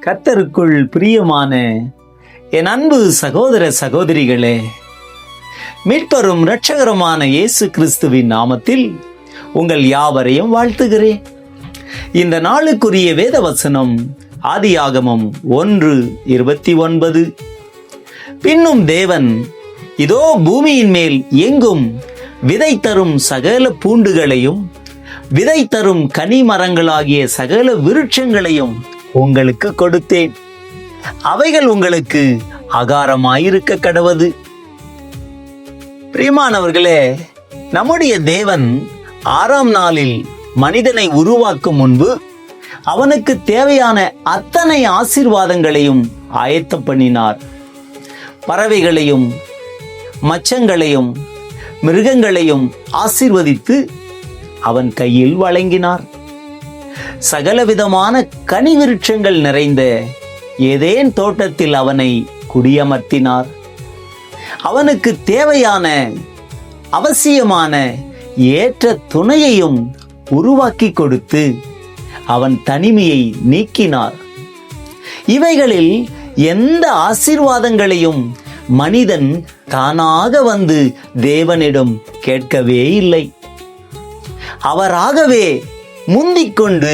கர்த்தருக்குள் பிரியமான என் அன்பு சகோதர சகோதரிகளே, மீட்பரும் இரட்சகருமான இயேசு கிறிஸ்துவின் நாமத்தில் உங்கள் யாவரையும் வாழ்த்துகிறேன். இந்த நாளுக்குரிய வேத வசனம் ஆதியாகமம் 1:29. பின்னும் தேவன், இதோ பூமியின் மேல் எங்கும் விதை தரும் சகல பூண்டுகளையும் விதை தரும் கனி மரங்களாகிய சகல விருட்சங்களையும் உங்களுக்கு கொடுத்தேன், அவைகள் உங்களுக்கு ஆகாரமாயிருக்க கடவது. பிரியமானவர்களே, நம்முடைய தேவன் 6ஆம் நாளில் மனிதனை உருவாக்கும் முன்பு அவனுக்கு தேவையான அத்தனை ஆசீர்வாதங்களையும் ஆயத்தம் பண்ணினார். பறவைகளையும் மச்சங்களையும் மிருகங்களையும் ஆசீர்வதித்து அவன் கையில் வழங்கினார். சகலவிதமான கனி விருட்சங்கள் நிறைந்த ஏதேன் தோட்டத்தில் அவனை குடியமர்த்தினார். அவனுக்கு தேவையான அவசியமான ஏற்ற துணையையும் உருவாக்கி கொடுத்து அவன் தனிமையை நீக்கினார். இவைகளில் எந்த ஆசீர்வாதங்களையும் மனிதன் தானாக வந்து தேவனிடம் கேட்கவே இல்லை. அவராகவே முந்திக்கொண்டு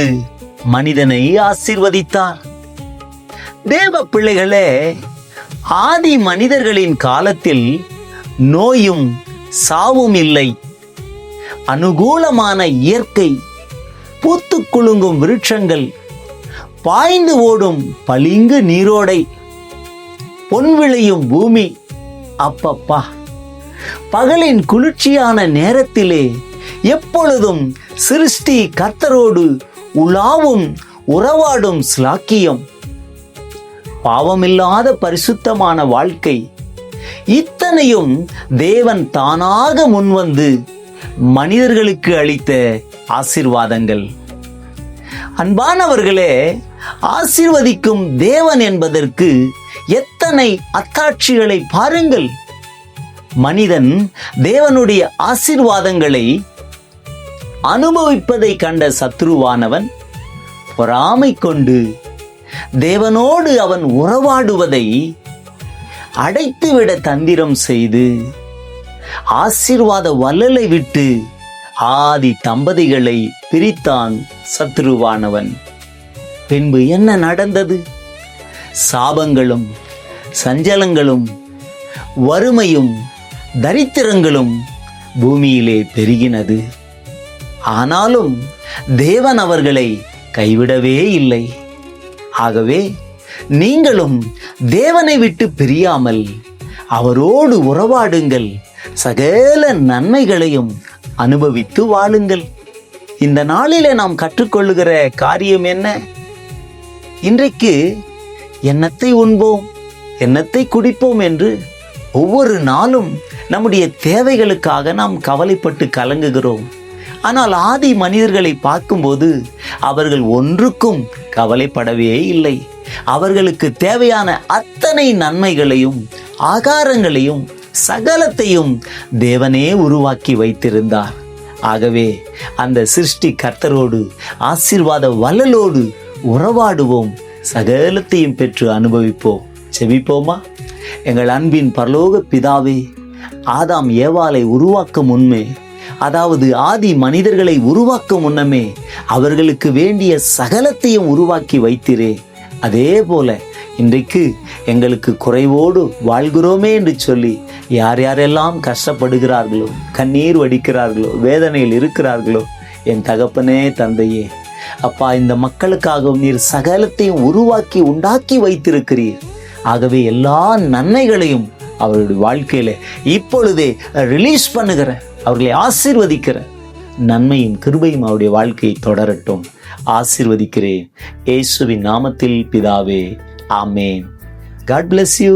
மனிதனை ஆசீர்வதித்தார். தேவ பிள்ளைகளே, ஆதி மனிதர்களின் காலத்தில் நோயும் சாவும் இல்லை. அனுகூலமான இயற்கை, பூத்து குலுங்கும் விருட்சங்கள், பாய்ந்து ஓடும் பளிங்கு நீரோடை, பொன் விளையும் பூமி. அப்பப்பா, பகலின் குளிர்ச்சியான நேரத்திலே எப்பொழுதும் சிருஷ்டி கர்த்தரோடு உலாவும் உறவாடும் ஸ்லாக்கியம், பாவமில்லாத பரிசுத்தமான வாழ்க்கை, இத்தனையும் தேவன் தானாக முன்வந்து மனிதர்களுக்கு அளித்த ஆசீர்வாதங்கள். அன்பானவர்களே, ஆசீர்வதிக்கும் தேவன் என்பதற்கு எத்தனை அத்தாட்சிகளை பாருங்கள். மனிதன் தேவனுடைய ஆசீர்வாதங்களை அனுபவிப்பதை கண்ட சத்ருவானவன் பொறாமை கொண்டு தேவனோடு அவன் உறவாடுவதை அடைத்துவிட தந்திரம் செய்து ஆசீர்வாத வல்லலை விட்டு ஆதி தம்பதிகளை பிரித்தான் சத்ருவானவன். பின்பு என்ன நடந்தது? சாபங்களும் சஞ்சலங்களும் வறுமையும் தரித்திரங்களும் பூமியிலே பெருகினது. ஆனாலும் தேவன் அவர்களை கைவிடவே இல்லை. ஆகவே நீங்களும் தேவனை விட்டு பிரியாமல் அவரோடு உறவாடுங்கள், சகல நன்மைகளையும் அனுபவித்து வாழுங்கள். இந்த நாளிலே நாம் கற்றுக்கொள்ளுகிற காரியம் என்ன? இன்றைக்கு என்னத்தை உண்போம், என்னத்தை குடிப்போம் என்று ஒவ்வொரு நாளும் நம்முடைய தேவைகளுக்காக நாம் கவலைப்பட்டு கலங்குகிறோம். ஆனால் ஆதி மனிதர்களை பார்க்கும்போது அவர்கள் ஒன்றுக்கும் கவலைப்படவே இல்லை. அவர்களுக்கு தேவையான அத்தனை நன்மைகளையும் ஆகாரங்களையும் சகலத்தையும் தேவனே உருவாக்கி வைத்திருந்தார். ஆகவே அந்த சிருஷ்டி கர்த்தரோடு ஆசீர்வாத வல்லலோடு உறவாடுவோம், சகலத்தையும் பெற்று அனுபவிப்போம். செபிப்போமா? எங்கள் அன்பின் பரலோக பிதாவே, ஆதாம் ஏவாளை உருவாக்கும் முன்னே, அதாவது ஆதி மனிதர்களை உருவாக்கும் முன்னமே அவர்களுக்கு வேண்டிய சகலத்தையும் உருவாக்கி வைத்திரே. அதே போல இன்றைக்கு எங்களுக்கு குறைவோடு வாழ்கிறோமே என்று சொல்லி யார் யாரெல்லாம் கஷ்டப்படுகிறார்களோ, கண்ணீர் வடிக்கிறார்களோ, வேதனையில் இருக்கிறார்களோ, என் தகப்பனே தந்தையே, அப்பா, இந்த மக்களுக்காகவும் நீர் சகலத்தையும் உருவாக்கி உண்டாக்கி வைத்திருக்கிறீர். ஆகவே எல்லா நன்மைகளையும் அவருடைய வாழ்க்கையில இப்பொழுதே ரிலீஸ் பண்ணுகிற, அவர்களை ஆசீர்வதிக்கிற நன்மையும் கிருபையும் அவருடைய வாழ்க்கையை தொடரட்டும். ஆசீர்வதிக்கிறேன் இயேசுவின் நாமத்தில் பிதாவே, ஆமேன். God bless you.